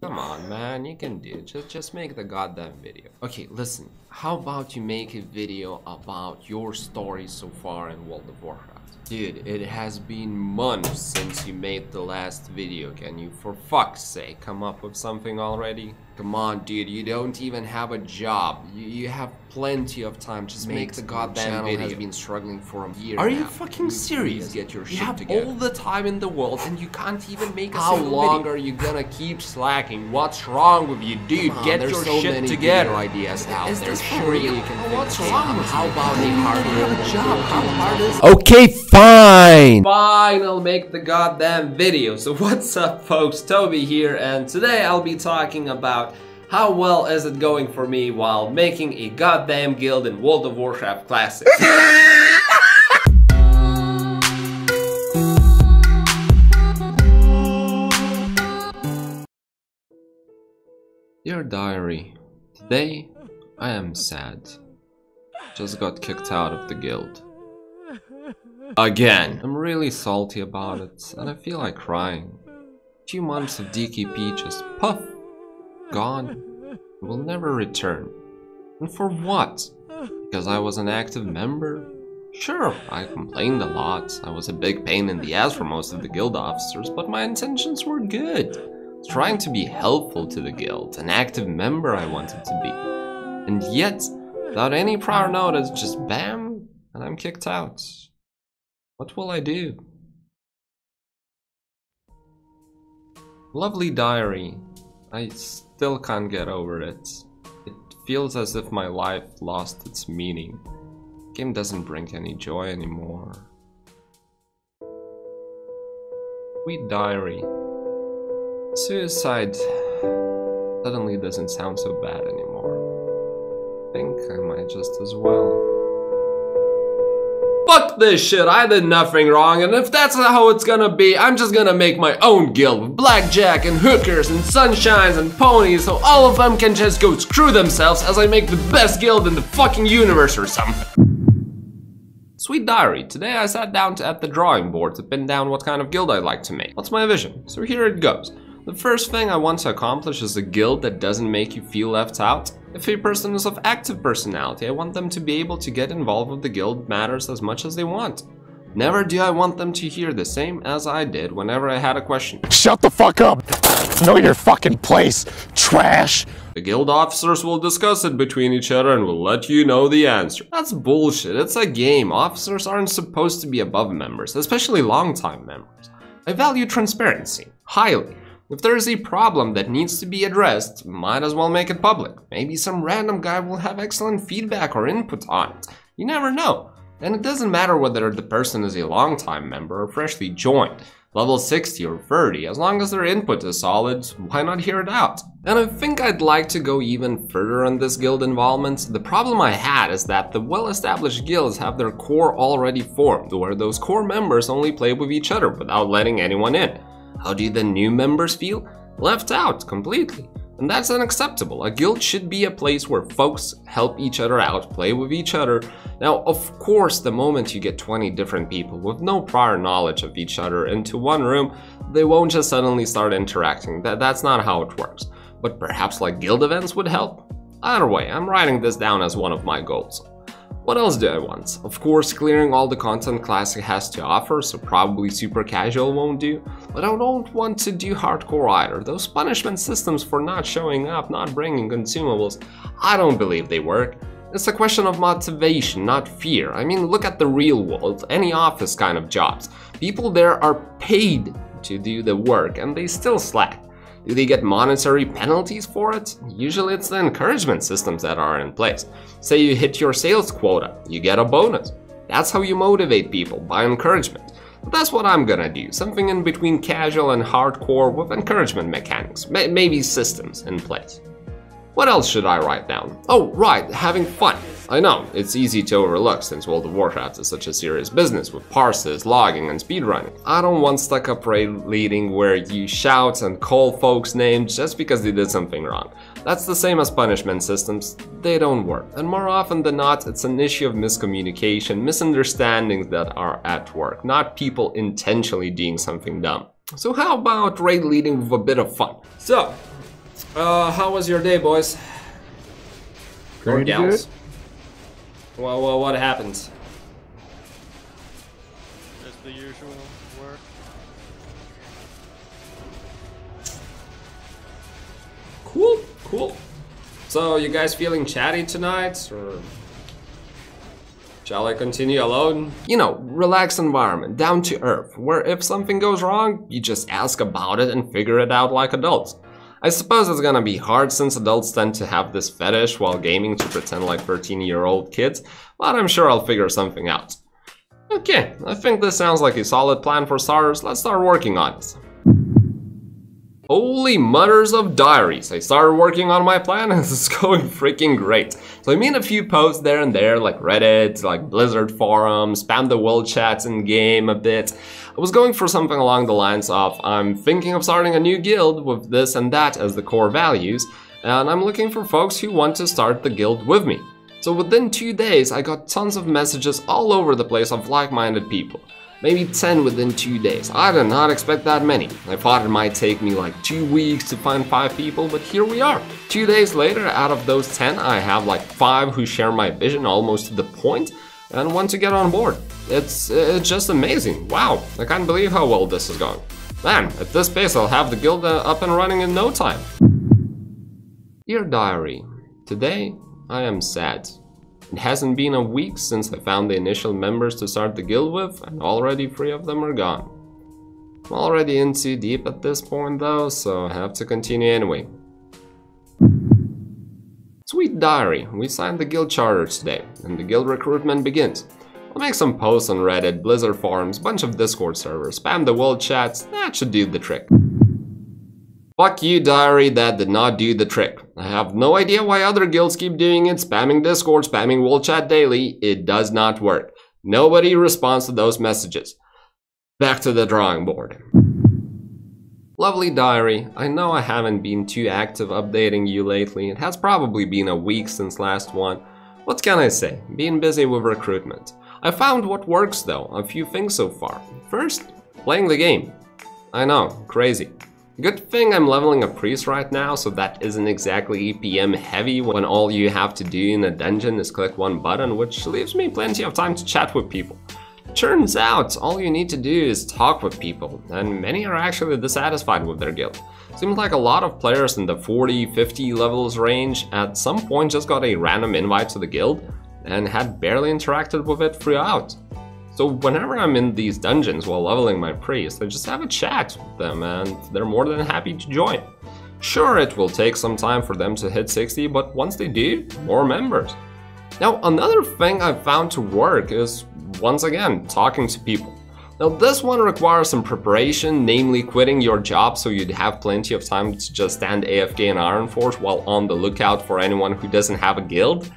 Come on, man, you can do it. Just make the goddamn video. Okay, listen. How about you make a video about your story so far in World of Warcraft? Dude, it has been months since you made the last video. Can you, for fuck's sake, come up with something already? Come on, dude, you don't even have a job. You have plenty of time. Just make the goddamn video. Has been struggling for a year now. Are you fucking serious? Get your shit together. You have all the time in the world and you can't even make a single video. How long are you gonna keep slacking? What's wrong with you, dude? Get your shit together. Ideas out there. Sure you can. What's wrong with you? How about a harder job? How hard is it? Okay, fine. Fine, I'll make the goddamn video. So what's up, folks? Toby here, and today I'll be talking about how well is it going for me while making a goddamn guild in World of Warcraft Classic. Dear diary, today I am sad. Just got kicked out of the guild. Again. I'm really salty about it, and I feel like crying. 2 months of DKP just puff, gone, will never return. And for what? Because I was an active member? Sure, I complained a lot. I was a big pain in the ass for most of the guild officers, but my intentions were good. I was trying to be helpful to the guild, an active member I wanted to be. And yet, without any prior notice, just bam, and I'm kicked out. What will I do? Lovely diary, I still can't get over it. It feels as if my life lost its meaning. The game doesn't bring any joy anymore. Sweet diary. Suicide suddenly doesn't sound so bad anymore. I think I might just as well. Fuck this shit, I did nothing wrong, and if that's how it's gonna be, I'm just gonna make my own guild with blackjack and hookers and sunshines and ponies so all of them can just go screw themselves as I make the best guild in the fucking universe or something. Sweet diary, today I sat down at the drawing board to pin down what kind of guild I'd like to make. What's my vision? So here it goes. The first thing I want to accomplish is a guild that doesn't make you feel left out. If a person is of active personality, I want them to be able to get involved with the guild matters as much as they want. Never do I want them to hear the same as I did whenever I had a question. Shut the fuck up! Know your fucking place, trash! The guild officers will discuss it between each other and will let you know the answer. That's bullshit, it's a game. Officers aren't supposed to be above members, especially long-time members. I value transparency, highly. If there is a problem that needs to be addressed, might as well make it public. Maybe some random guy will have excellent feedback or input on it. You never know. And it doesn't matter whether the person is a long-time member or freshly joined, level 60 or 30, as long as their input is solid, why not hear it out? And I think I'd like to go even further on this guild involvement. The problem I had is that the well-established guilds have their core already formed, where those core members only play with each other without letting anyone in. How do the new members feel? Left out completely. And that's unacceptable. A guild should be a place where folks help each other out, play with each other. Now, of course, the moment you get 20 different people with no prior knowledge of each other into one room, they won't just suddenly start interacting. That's not how it works. But perhaps like guild events would help? Either way, I'm writing this down as one of my goals. What else do I want? Of course, clearing all the content Classic has to offer, so probably super casual won't do. But I don't want to do hardcore either. Those punishment systems for not showing up, not bringing consumables, I don't believe they work. It's a question of motivation, not fear. I mean, look at the real world, any office kind of jobs. People there are paid to do the work and they still slack. Do they get monetary penalties for it? Usually it's the encouragement systems that are in place. Say you hit your sales quota, you get a bonus. That's how you motivate people, by encouragement. But that's what I'm gonna do, something in between casual and hardcore with encouragement mechanics, maybe systems in place. What else should I write down? Oh, right, having fun. I know, it's easy to overlook since World of Warcraft is such a serious business with parses, logging, and speedrunning. I don't want stuck-up raid leading where you shout and call folks names just because they did something wrong. That's the same as punishment systems, they don't work. And more often than not, it's an issue of miscommunication, misunderstandings that are at work, not people intentionally doing something dumb. So how about raid leading with a bit of fun? So, How was your day, boys? Or gals? Good. Well, what happened? Just the usual work. Cool. So, you guys feeling chatty tonight, or shall I continue alone? You know, relaxed environment, down to earth, where if something goes wrong, you just ask about it and figure it out like adults. I suppose it's gonna be hard since adults tend to have this fetish while gaming to pretend like 13-year-old kids, but I'm sure I'll figure something out. Okay, I think this sounds like a solid plan for starters. Let's start working on it. Holy mothers of diaries, I started working on my plan and it's going freaking great. So I made a few posts there and there, like Reddit, like Blizzard forums, spammed the world chats in game a bit. I was going for something along the lines of, I'm thinking of starting a new guild with this and that as the core values, and I'm looking for folks who want to start the guild with me. So within 2 days, I got tons of messages all over the place of like-minded people. Maybe 10 within 2 days. I did not expect that many. I thought it might take me like 2 weeks to find 5 people, but here we are. 2 days later, out of those 10, I have like 5 who share my vision almost to the point and want to get on board. It's just amazing. Wow, I can't believe how well this is going. Man, at this pace, I'll have the guild up and running in no time. Dear Diary, today I am sad. It hasn't been a week since I found the initial members to start the guild with, and already 3 of them are gone. I'm already in too deep at this point though, so I have to continue anyway. Sweet Diary, we signed the guild charter today, and the guild recruitment begins. I'll make some posts on Reddit, Blizzard forums, bunch of Discord servers, spam the world chats, that should do the trick. Fuck you, Diary, that did not do the trick. I have no idea why other guilds keep doing it, spamming Discord, spamming world chat daily. It does not work. Nobody responds to those messages. Back to the drawing board. Lovely Diary, I know I haven't been too active updating you lately. It has probably been a week since last one. What can I say? Being busy with recruitment. I found what works though, a few things so far. First, playing the game. I know, crazy. Good thing I'm leveling a priest right now, so that isn't exactly EPM heavy when all you have to do in a dungeon is click one button, which leaves me plenty of time to chat with people. Turns out, all you need to do is talk with people, and many are actually dissatisfied with their guild. Seems like a lot of players in the 40-50 levels range at some point just got a random invite to the guild and had barely interacted with it throughout. So whenever I'm in these dungeons while leveling my priest, I just have a chat with them and they're more than happy to join. Sure, it will take some time for them to hit 60, but once they do, more members. Now, another thing I've found to work is, once again, talking to people. Now, this one requires some preparation, namely quitting your job so you'd have plenty of time to just stand AFK in Ironforge while on the lookout for anyone who doesn't have a guild.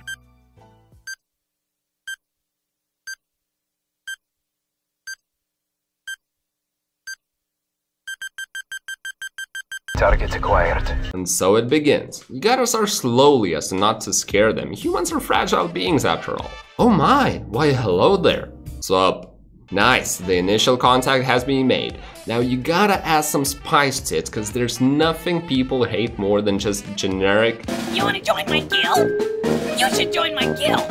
Target acquired. And so it begins. You gotta start slowly as to not to scare them. Humans are fragile beings after all. Oh my, why hello there. Sup? Nice, the initial contact has been made. Now you gotta add some spice to it, cause there's nothing people hate more than just generic. You wanna join my guild? You should join my guild!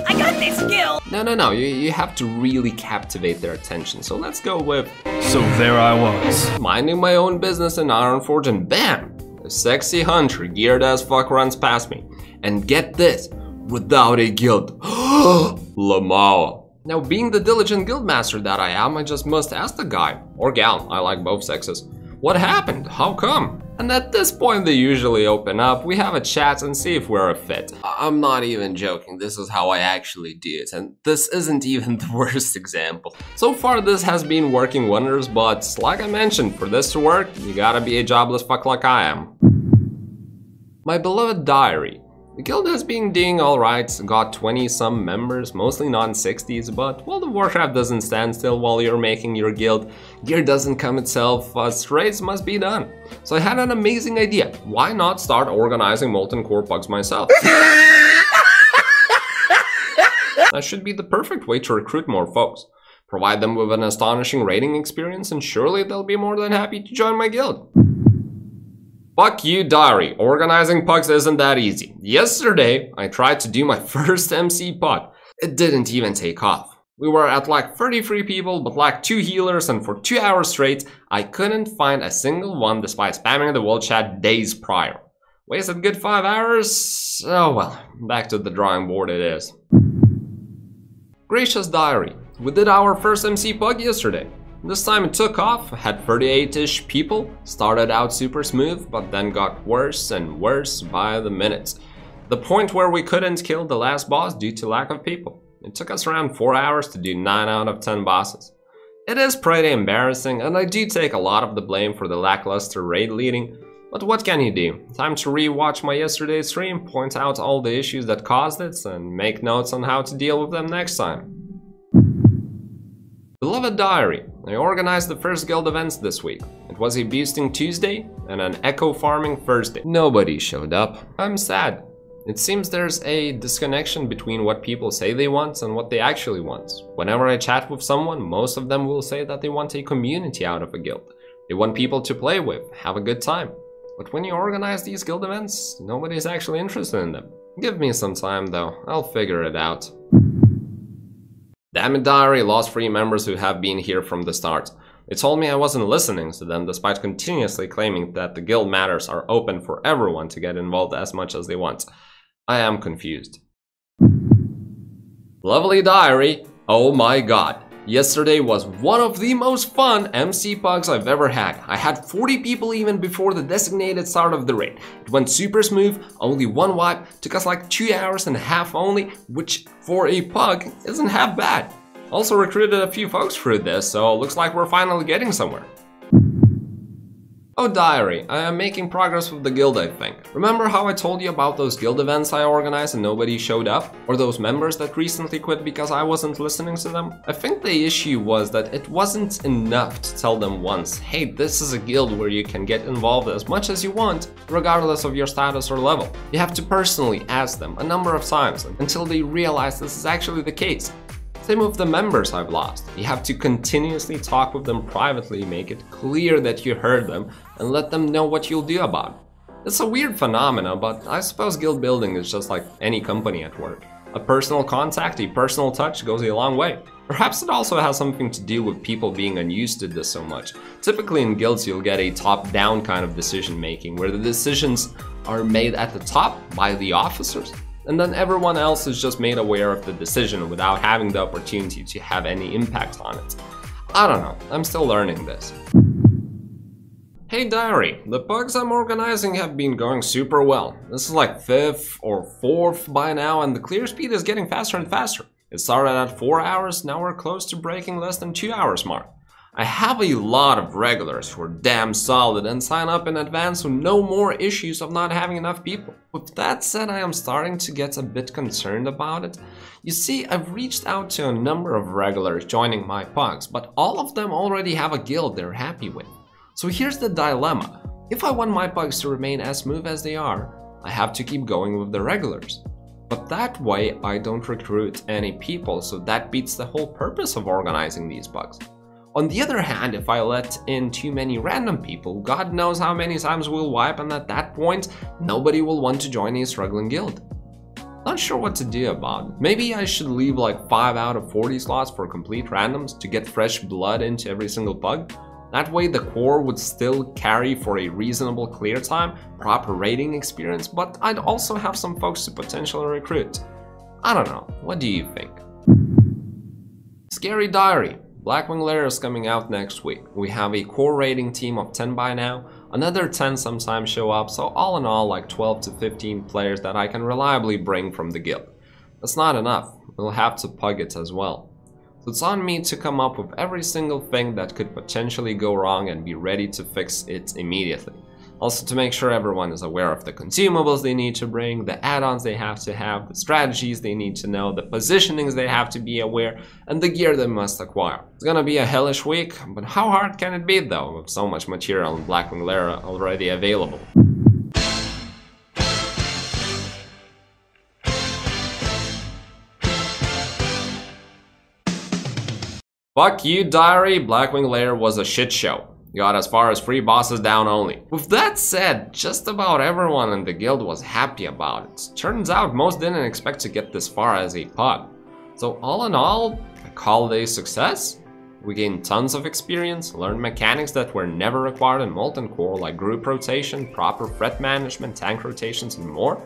I got this guild! No, you have to really captivate their attention, so let's go with... So there I was. minding my own business in Ironforge and BAM! A sexy hunter geared as fuck runs past me. And get this, without a guild. Lamau. Now being the diligent guildmaster that I am, I just must ask the guy, or gal, I like both sexes, what happened? How come? And at this point they usually open up, we have a chat and see if we're a fit. I'm not even joking, this is how I actually do it, and this isn't even the worst example. So far this has been working wonders, but like I mentioned, for this to work, you gotta be a jobless fuck like I am. My beloved Diary. The guild has been doing alright, got 20 some members, mostly non-60s, but World of Warcraft doesn't stand still while you're making your guild. Gear doesn't come itself, raids must be done. So I had an amazing idea. Why not start organizing Molten Core pugs myself? That should be the perfect way to recruit more folks. Provide them with an an astonishing raiding experience, and surely they'll be more than happy to join my guild. Fuck you, diary. Organizing pugs isn't that easy. Yesterday, I tried to do my first MC pug. It didn't even take off. We were at like 33 people, but like 2 healers, and for 2 hours straight, I couldn't find a single one despite spamming the world chat days prior. Wasted good 5 hours? Oh well, back to the drawing board it is. Gracious diary, we did our first MC pug yesterday. This time it took off, had 38-ish people, started out super smooth, but then got worse and worse by the minute. The point where we couldn't kill the last boss due to lack of people. It took us around 4 hours to do 9 out of 10 bosses. It is pretty embarrassing, and I do take a lot of the blame for the lackluster raid leading, but what can you do? Time to re-watch my yesterday's stream, point out all the issues that caused it, and make notes on how to deal with them next time. Beloved diary, I organized the first guild events this week. It was a boosting Tuesday and an echo farming Thursday. Nobody showed up. I'm sad. It seems there's a disconnection between what people say they want and what they actually want. Whenever I chat with someone, most of them will say that they want a community out of a guild. They want people to play with, have a good time. But when you organize these guild events, nobody's actually interested in them. Give me some time though, I'll figure it out. Damn it, diary, lost 3 members who have been here from the start. They told me I wasn't listening to them despite continuously claiming that the guild matters are open for everyone to get involved as much as they want. I am confused. Lovely diary, oh my god. Yesterday was one of the most fun MC pugs I've ever had. I had 40 people even before the designated start of the raid. It went super smooth, only 1 wipe, took us like 2 hours and a half only, which for a pug isn't half bad. Also recruited a few folks through this, so looks like we're finally getting somewhere. Oh diary, I am making progress with the guild I think. Remember how I told you about those guild events I organized and nobody showed up? Or those members that recently quit because I wasn't listening to them? I think the issue was that it wasn't enough to tell them once, hey, this is a guild where you can get involved as much as you want, regardless of your status or level. You have to personally ask them a number of times until they realize this is actually the case. Same with the members I've lost. You have to continuously talk with them privately, make it clear that you heard them, and let them know what you'll do about it. It's a weird phenomena, but I suppose guild building is just like any company at work. A personal contact, a personal touch goes a long way. Perhaps it also has something to do with people being unused to this so much. Typically in guilds you'll get a top-down kind of decision making, where the decisions are made at the top by the officers, and then everyone else is just made aware of the decision without having the opportunity to have any impact on it. I don't know, I'm still learning this. Hey diary, the pugs I'm organizing have been going super well. This is like 5th or 4th by now, and the clear speed is getting faster and faster. It started at 4 hours, now we're close to breaking less than 2 hours mark. I have a lot of regulars who are damn solid and sign up in advance with no more issues of not having enough people. With that said, I am starting to get a bit concerned about it. You see, I've reached out to a number of regulars joining my pugs, but all of them already have a guild they're happy with. So here's the dilemma. If I want my pugs to remain as smooth as they are, I have to keep going with the regulars. But that way I don't recruit any people, so that beats the whole purpose of organizing these pugs. On the other hand, if I let in too many random people, God knows how many times we'll wipe, and at that point, nobody will want to join a struggling guild. Not sure what to do about it. Maybe I should leave like 5 out of 40 slots for complete randoms to get fresh blood into every single pug. That way the core would still carry for a reasonable clear time, proper raiding experience, but I'd also have some folks to potentially recruit. I don't know, what do you think? Scary diary. Blackwing Lair is coming out next week. We have a core rating team of 10 by now, another 10 sometimes show up, so all in all like 12 to 15 players that I can reliably bring from the guild. That's not enough, we'll have to pug it as well. So it's on me to come up with every single thing that could potentially go wrong and be ready to fix it immediately. Also to make sure everyone is aware of the consumables they need to bring, the add-ons they have to have, the strategies they need to know, the positionings they have to be aware, and the gear they must acquire. It's gonna be a hellish week, but how hard can it be though, with so much material in Blackwing Lair already available? Fuck you, diary, Blackwing Lair was a shit show. Got as far as 3 bosses down only. With that said, just about everyone in the guild was happy about it. Turns out most didn't expect to get this far as a pug. So all in all, I call it a success. We gained tons of experience, learned mechanics that were never required in Molten Core like group rotation, proper threat management, tank rotations and more.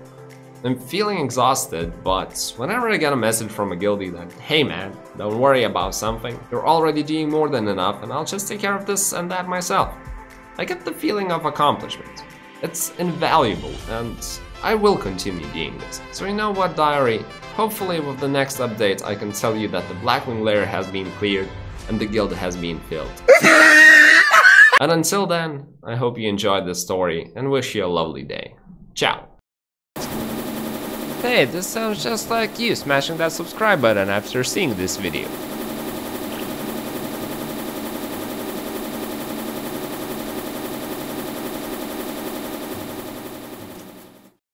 I'm feeling exhausted, but whenever I get a message from a guildie that, hey man, don't worry about something, you're already doing more than enough and I'll just take care of this and that myself, I get the feeling of accomplishment. It's invaluable and I will continue doing this. So you know what, diary, hopefully with the next update I can tell you that the Blackwing lair has been cleared and the guild has been filled. And until then, I hope you enjoyed this story and wish you a lovely day. Ciao! Hey, this sounds just like you smashing that subscribe button after seeing this video.